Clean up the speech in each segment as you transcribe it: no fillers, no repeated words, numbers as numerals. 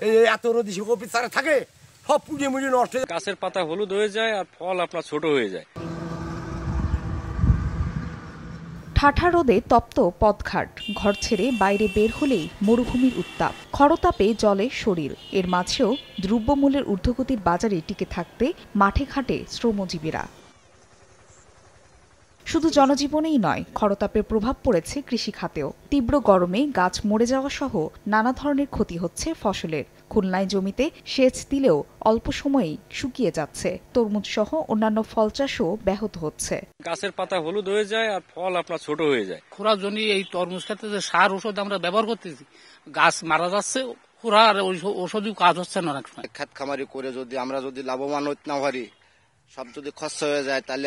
এই এত রোদি কপি চারা থাকে সব পুড়িয়ে মুড়িয়ে নষ্ট হয়ে যায়। গাছের পাতা হলুদ হয়ে যায় আর ফল আপনার ছোট হয়ে যায়। ঠাঠা রোদে তপ্ত পথঘাট, ঘর ছেড়ে বাইরে বের হলেই মরুভূমির উত্তাপ, খরতাপে জলে শরীর। এর মাঝেও দ্রব্যমূল্যের ঊর্ধ্বগতির বাজারে টিকে থাকতে মাঠে ঘাটে শ্রমজীবীরা। শুধু জনজীবনেই নয়, খরতাপের প্রভাব পড়েছে কৃষি খাতেও। তীব্র গরমে গাছ মরে যাওয়া সহ নানা ধরনের ক্ষতি হচ্ছে ফসলের। খুলনায় জমিতে সেচ দিলেও অল্প সময়েই শুকিয়ে যাচ্ছে। তরমুজ সহ অন্যান্য ফল চাষও ব্যাহত হচ্ছে। গাছের পাতা হলুদ হয়ে যায় আর ফল আপনার ছোট হয়ে যায়। খোরার জন্য এই তরমুজ ক্ষেত্রে যে সার ওষুধ আমরা ব্যবহার করতেছি, গাছ মারা যাচ্ছে, খোরা আর ওষুধও কাজ হচ্ছে না। অনেক সময় খেত খামারি করে আমরা যদি লাভবান হতে না পারি, সব যদি খরচ হয়ে যায়, তাহলে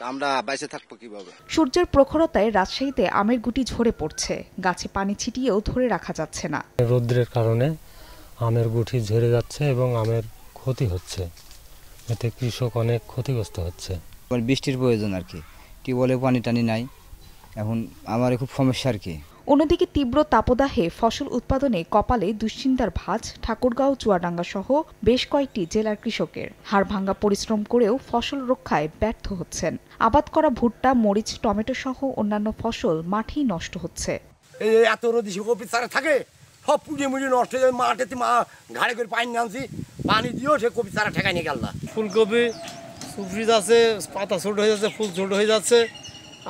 আমরা বাইসে থাকবো কিভাবে? সূর্যের প্রখরতায় রাজশাহীতে আমের গুটি ঝরে পড়ছে, গাছে পানি ছিটিয়েও ধরে রাখা যাচ্ছে না। রৌদ্রের কারণে আমের গুটি ঝরে যাচ্ছে এবং আমের ক্ষতি হচ্ছে, এতে কৃষক অনেক ক্ষতিগ্রস্ত হচ্ছে। বৃষ্টির প্রয়োজন আর কি, টিউবওয়েলে পানি টানি নাই, এখন আমার খুব সমস্যা আর কি। অন্যদিকে তীব্র তাপদাহে ফসল উৎপাদনে কপালে দুশ্চিন্তার ভাঁজ ঠাকুরগাঁও, চুয়াডাঙ্গা সহ বেশ কয়েকটি জেলার কৃষকের। হাড়ভাঙ্গা পরিশ্রম করেও ফসল রক্ষায় ব্যর্থ হচ্ছেন। আবাদ করা ভুট্টা, মরিচ, টমেটো সহ অন্যান্য ফসল মাঠেই নষ্ট হচ্ছে। এই এত রোদি কপি চারা থাকে সব পুড়িয়ে মুড়িয়ে নষ্ট হয়ে যায়। মাঠে ঘাড়ে করে পানি আনছি, পানি দিয়েও সে কপি চারা ঠেকাই নিয়ে গেল না। ফুলকপি সুফরি যাচ্ছে, পাতা ছোট হয়ে যাচ্ছে, ফুল ছোট হয়ে যাচ্ছে,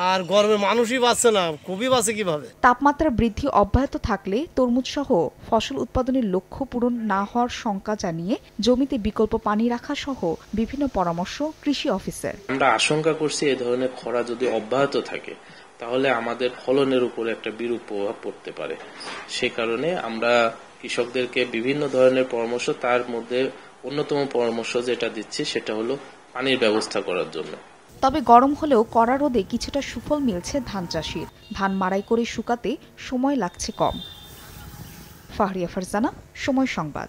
আর গরমে মানুষই বাঁচছে না, কপি বাঁচে কিভাবে? তাপমাত্রা বৃদ্ধি অব্যাহত থাকলে তরমুজ সহ ফসল উৎপাদনের লক্ষ্য পূরণ না হওয়ার শঙ্কা জানিয়ে জমিতে বিকল্প পানি রাখা সহ বিভিন্ন পরামর্শ কৃষি অফিসের। আমরা আশঙ্কা করছি এই ধরনের খরা যদি অব্যাহত থাকে তাহলে আমাদের ফলনের উপরে একটা বিরূপ প্রভাব পড়তে পারে। সে কারণে আমরা কৃষকদেরকে বিভিন্ন ধরনের পরামর্শ, তার মধ্যে অন্যতম পরামর্শ যেটা দিচ্ছি সেটা হলো পানির ব্যবস্থা করার জন্য। তবে গরম হলেও কড়া রোদে কিছুটা সুফল মিলছে ধান চাষির। ধান মাড়াই করে শুকাতে সময় লাগছে কম। ফাহরিয়া ফারজানা, সময় সংবাদ।